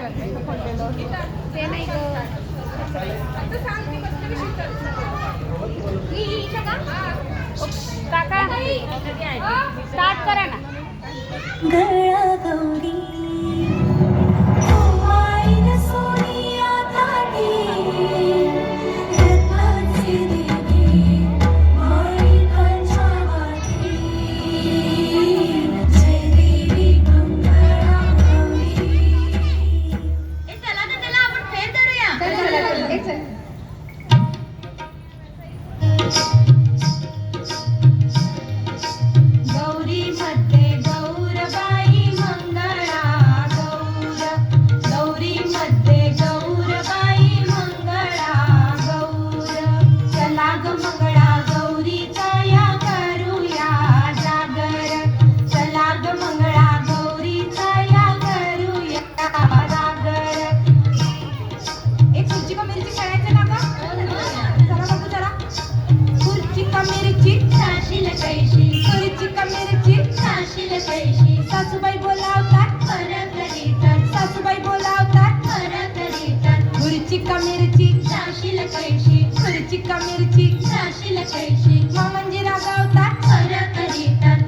ते नाही काका स्टार्ट करा ना. गळा गौरी सासूबाई बोलावतात सासूबाई बोलावतात मिरची का मिरची मिरची का मिरची मामंजी रागावतात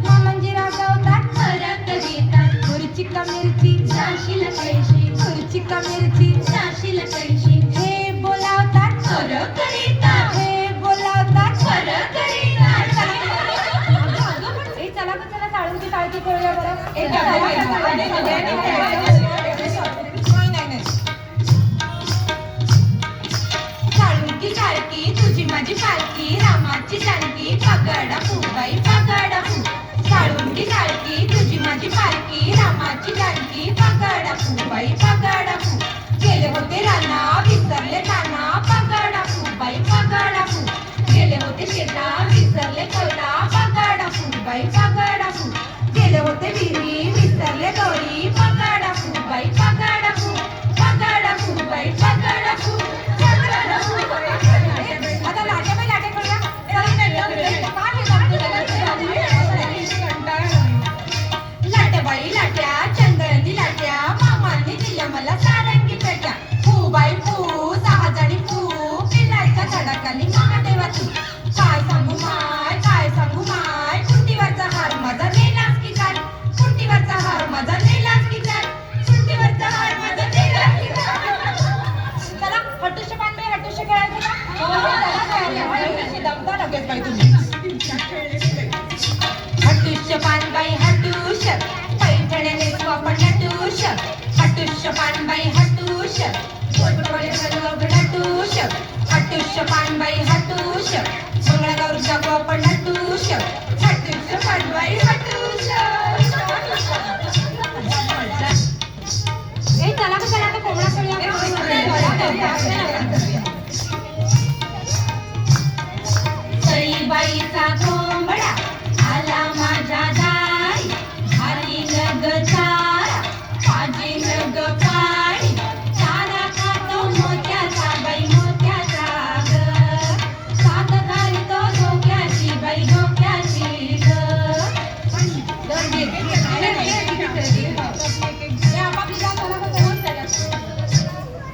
मामंजी रागावतात मिरची का मिरची मिरची का मिरची हे बोलावतात हे बोलावतात चला टाळूची टाळकी करूया बरं. टाळूची टाळकी तुझी माझी पालखी रामाची जानकी पगडा फुबाई पगडा फू. टाळूची टाळकी तुझी माझी पालखी रामाची जानकी पगडा फुबाई पगडा फू. गेले होते राना विसरले काना पगडा फुबाई पगडा फू. गेले होते शेता विसरले कोयता पगडा फुबाई पगडा फू. गेले होते विहिरी विसरले दोरी पगडा फुबाई पगडा फू. पगडा फुबाई पगडा फू. आता लाटे बाई लाटे करूया. लाटेबाई लाट्या चंद्रनी लाट्या मामांनी दिल्या मला सारंगी पेट्या. फुबाई फू सहाजणी फू पिलायच्या झाडाखाली महादेवा तू. काय सांगू माय कुंटीवरचा हार माझा नेलास की काय. कुंटीवरचा हार माझा नेलास की काय. कुंटीवरचा हार माझा नेलास की काय. चला हटुष्य पानबाई हटुष्य खेळायचं का. दमता लगेच बाई तुम्ही. हटुष्य पानबाई हटुष्य पैठण्याने आपण नटुष्य. हटुष्य पानबाई हटुष्य हटुष्य हटुष्य पानबाई हटुष्य मंगळागौर जागो आपण हटुष्य. हटुष्य पानबाई हटुष्य. ए चला का चला कोंबडा सईबाईचा कोंबडा आला माझ्या दारी. आली नग चारा माझी नग पाणी. चारा खातो मोत्याचा बाई मोत्याचा ग. सात घालतो डोक्याची बाई डोक्याची ग.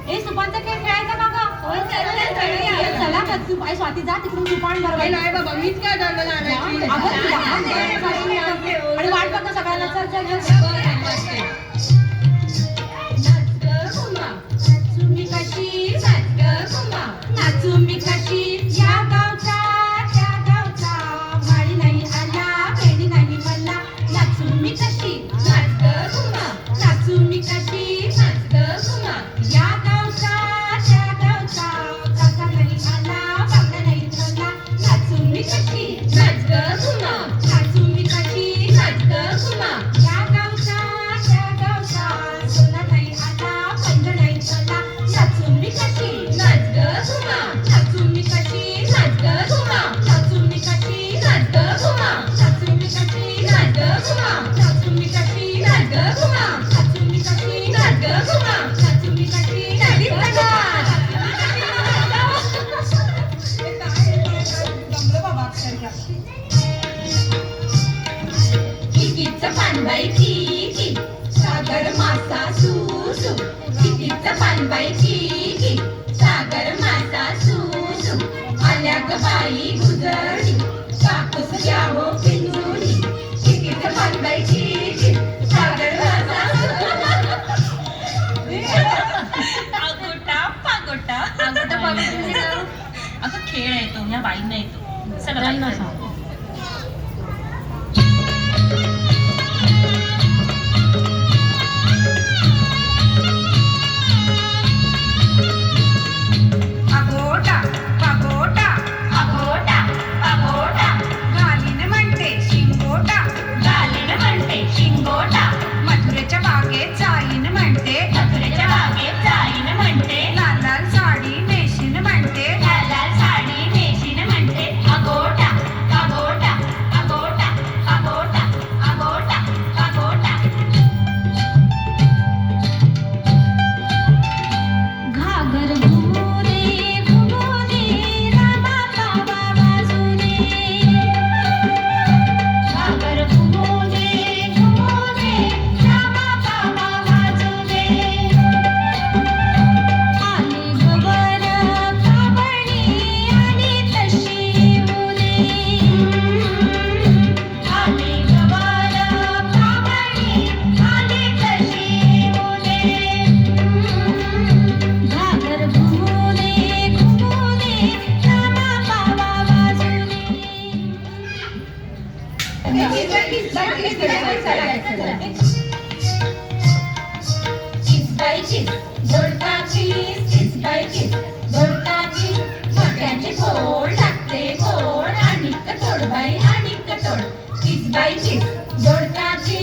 हे सुपांचा खेळ खेळायचा का ग. चला का तू बाई स्वाती जा तिकडून सुपान भरवाय. नाही बाबा मीच काय दंड आणायची. आणि वाट बघ सगळ्यांना. चल चल चल. नाचू मी कशी नाचू मी कशी या गावचा त्या गावचा. माळी नाही आला पेडी नाही मला. नाचू मी कशी नाचू मी कशी या गावचा त्या गावचा. काका नाही आला बांगडा नाही मला. नाचू मी कशी नाचू मी कशी या गावचा त्या बाईची सागर माझा सुसू आल्या ग बाई गुजरणी कापूस घ्यावो पिंजुनी तिकीट बाईची सागर माझा आगोटा पागोटा अगं खेळ आहे तो, या बाईंना येतो सगळं बाईंना. अगोटा पगोटा अगोटा पगोटा घालीन म्हणते शिंगोटा घालीन म्हणते शिंगोटा मथुरेच्या बागेत जाईन म्हणते मथुरेच्या बागेत जाईन म्हणते लाल लाल साडी नेशीन म्हणते लाल लाल साडी नेशीन म्हणते अगोटा पगोटा अगोटा पगोटा अगोटा पगोटा घागर मोठ्याचे फोड लागते फोड आणि कटोड बाई आणि कटोड किसबाईची जोडकाची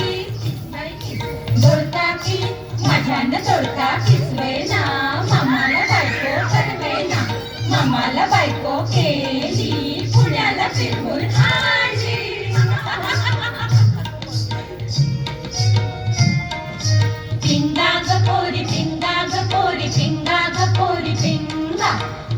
जोडकाची माझ्यानं जोडका किसवे ना मामाला बायको करवे ना मामाला बायको केली पुण्याला फिरवून आणली पिंगा ग पोरी पिंगा ग पोरी पिंगा ग पोरी पिंगा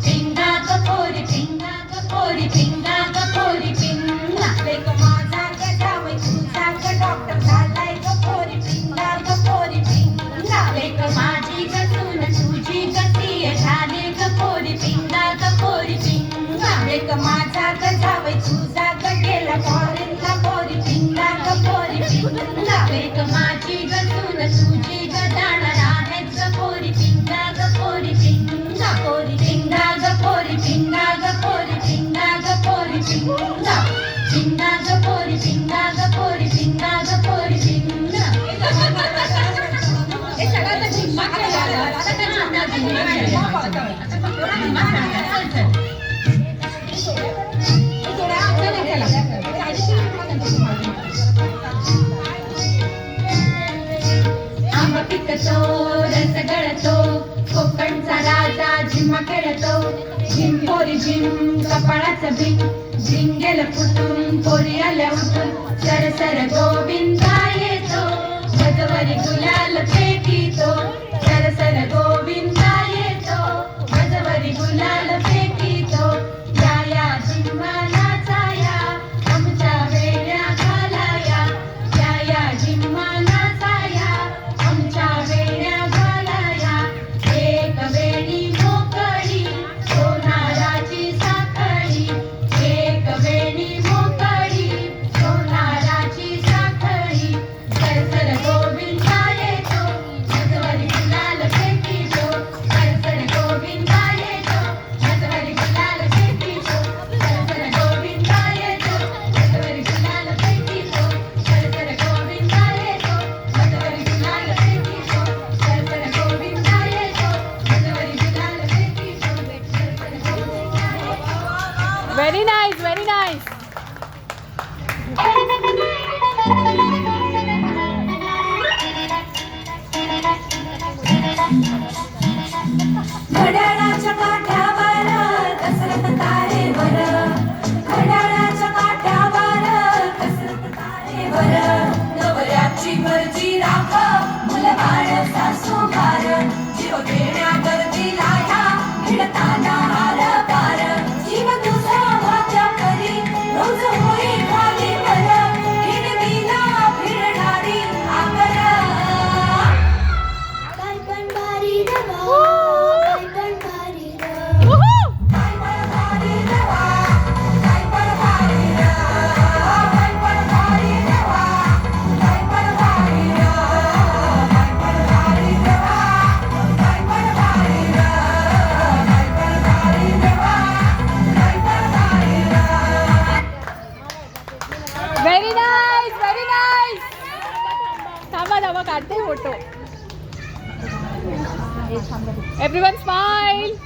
पिंगा ग पोरी पिंगा ग पोरी पिंगा ग पोरी पिंगा लेक माझा ग जावई तुझा ग डॉक्टर झालाय ग पोरी पिंगा ग पोरी पिंगा लेक माझी ग सून तुझी ग ती झाली ग पोरी पिंगा ग पोरी पिंगा लेक माझा ग जावई तुझा ग गेला फॉरेनला पोरी पिंगा ग पोरी पिंगा लेक माझी ग सून तुझी ग जाणार आहेच ग पोरी पिंगा ग पोरी पिंगा पोरी पिंगा ग पोरी पिंगा ग पोरी पिंगा ग पोरी पिंगा पिंगा ग पोरी पिंगा ग पोरी पिंगा ग पोरी पिंगा हे सगळं जिम्मा केला आता आंब पिकतो रस गळतो कोकणचा राजा झिम्मा खेळतो झिम पोरी झिम कपाळाचं भिंग झिंग गेलं फुटून पोरी आल्या उठून सर सर गोविंदा येतो भजवरी गुलाल फेकीतो सर सर गोविंदा येतो भजवरी गुलाल फेकीतो या झिम्मा नाचाया आमच्या वेड्या घालाया या झिम्मा नाचाया आमच्या वेड्या घालाया एक वेणी मोकळी सोनाराची साखळी एक वेणी मोकळी सोनाराची साखळी सरसर गोविंदा येतो भजवरी गुलाल फेकीतो सरसर गोविंदा येतो भजवरी गुलाल फेकीतो सरसर गोविंदा येतो भजवरी गुलाल फेकीतो सरसर गोविंदा येतो भजवरी गुलाल फेकीतो सरसर गोविंदा येतो भजवरी गुलाल फेकीतो सरसर गोविंदा येतो. Very nice, very nice. घड्याळाच्या काठ्यावर कसरत तारेवर घड्याळाच्या काठ्यावर कसरत तारेवर नवऱ्याची मर्जी राख मुलबाळ सासू घार जीव घेण्या गर्दीला ह्या भिडताना हार पार जीव तुझा माझ्या एव्हरीवन स्माइल.